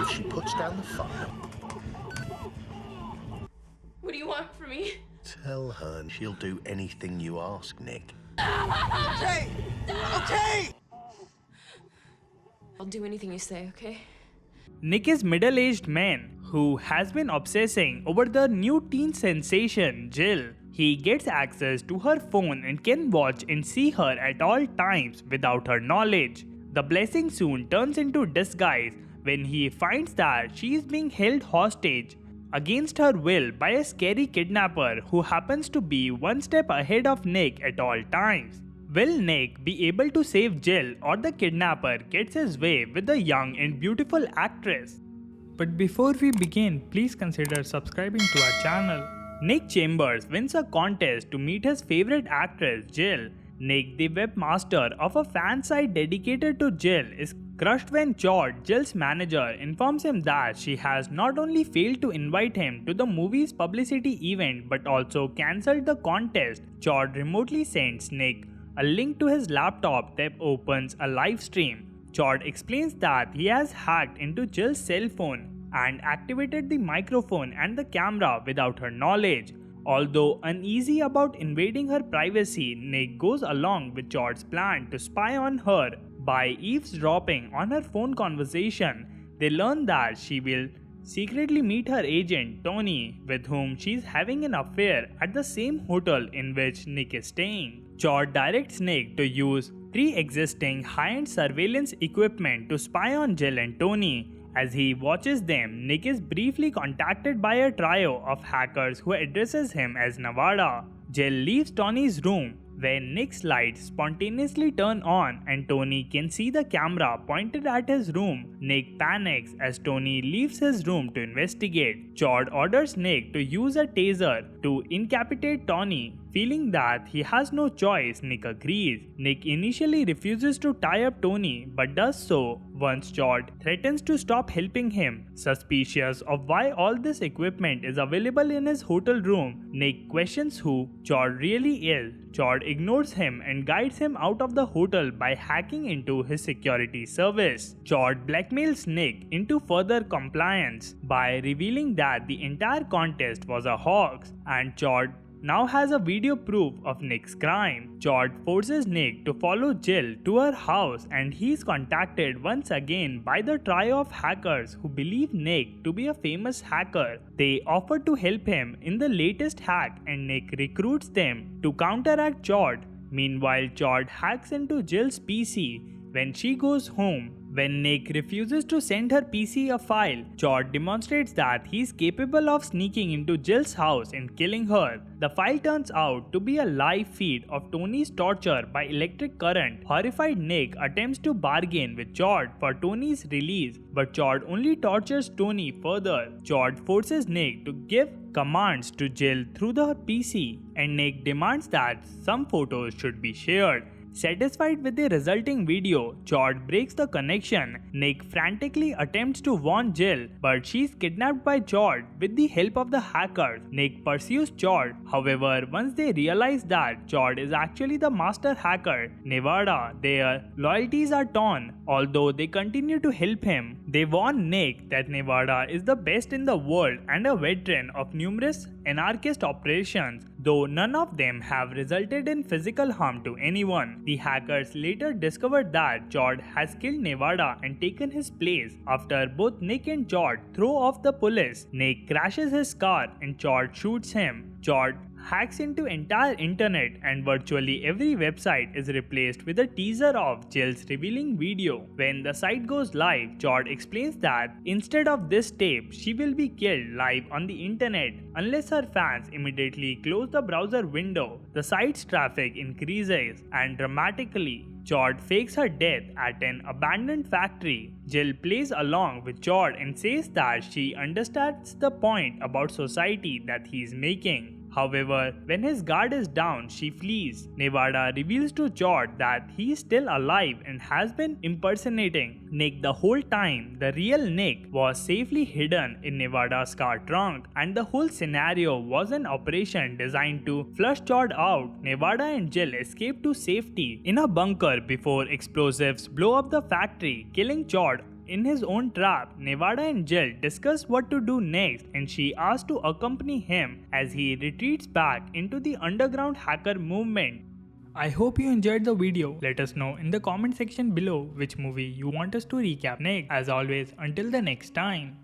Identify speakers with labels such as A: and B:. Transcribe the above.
A: she puts down the phone.
B: What do you want from me?
A: Tell her she'll do anything you ask, Nick.
C: Okay! Okay!
B: I'll do anything you say, okay?
D: Nick is a middle-aged man who has been obsessing over the new teen sensation Jill. He gets access to her phone and can watch and see her at all times without her knowledge. The blessing soon turns into disguise when he finds that she is being held hostage against her will by a scary kidnapper who happens to be one step ahead of Nick at all times. Will Nick be able to save Jill, or the kidnapper gets his way with the young and beautiful actress? But before we begin, please consider subscribing to our channel. Nick Chambers wins a contest to meet his favorite actress Jill. Nick, the webmaster of a fan site dedicated to Jill, is crushed when Chord, Jill's manager, informs him that she has not only failed to invite him to the movie's publicity event but also cancelled the contest. Chord remotely sends Nick a link to his laptop that opens a live stream. Chord explains that he has hacked into Jill's cell phone and activated the microphone and the camera without her knowledge. Although uneasy about invading her privacy, Nick goes along with Chord's plan to spy on her by eavesdropping on her phone conversation. They learn that she will secretly meet her agent Tony, with whom she is having an affair at the same hotel in which Nick is staying. Chord directs Nick to use pre-existing high-end surveillance equipment to spy on Jill and Tony. As he watches them, Nick is briefly contacted by a trio of hackers who addresses him as Nevada. Jill leaves Tony's room when Nick's lights spontaneously turn on and Tony can see the camera pointed at his room. Nick panics as Tony leaves his room to investigate. Chord orders Nick to use a taser to incapacitate Tony. Feeling that he has no choice, Nick agrees. Nick initially refuses to tie up Tony but does so once Chord threatens to stop helping him. Suspicious of why all this equipment is available in his hotel room, Nick questions who Chord really is. Chord ignores him and guides him out of the hotel by hacking into his security service. Chord blackmails Nick into further compliance by revealing that the entire contest was a hoax, and Chord now has a video proof of Nick's crime. Chord forces Nick to follow Jill to her house, and he is contacted once again by the trio of hackers who believe Nick to be a famous hacker. They offer to help him in the latest hack, and Nick recruits them to counteract Chord. Meanwhile, Chord hacks into Jill's PC when she goes home. When Nick refuses to send her PC a file, Chord demonstrates that he is capable of sneaking into Jill's house and killing her. The file turns out to be a live feed of Tony's torture by electric current. Horrified, Nick attempts to bargain with Chord for Tony's release, but Chord only tortures Tony further. Chord forces Nick to give commands to Jill through the PC, and Nick demands that some photos should be shared. Satisfied with the resulting video, Chord breaks the connection. Nick frantically attempts to warn Jill, but she's kidnapped by Chord with the help of the hackers. Nick pursues Chord. However, once they realize that Chord is actually the master hacker, Nevada, their loyalties are torn. Although they continue to help him, they warn Nick that Nevada is the best in the world and a veteran of numerous anarchist operations, though none of them have resulted in physical harm to anyone. The hackers later discovered that Chord has killed Nevada and taken his place. After both Nick and Chord throw off the police, Nick crashes his car and Chord shoots him. Chord hacks into entire internet, and virtually every website is replaced with a teaser of Jill's revealing video. When the site goes live, Chord explains that instead of this tape, she will be killed live on the internet unless her fans immediately close the browser window. The site's traffic increases and dramatically. Chord fakes her death at an abandoned factory. Jill plays along with Chord and says that she understands the point about society that he is making. However, when his guard is down, she flees. Nevada reveals to Chord that he is still alive and has been impersonating Nick the whole time. The real Nick was safely hidden in Nevada's car trunk, and the whole scenario was an operation designed to flush Chord out. Nevada and Jill escape to safety in a bunker before explosives blow up the factory, killing Chord In his own trap, Nevada and Jill discuss what to do next and she asks to accompany him as he retreats back into the underground hacker movement. I hope you enjoyed the video. Let us know in the comment section below which movie you want us to recap next. As always, until the next time.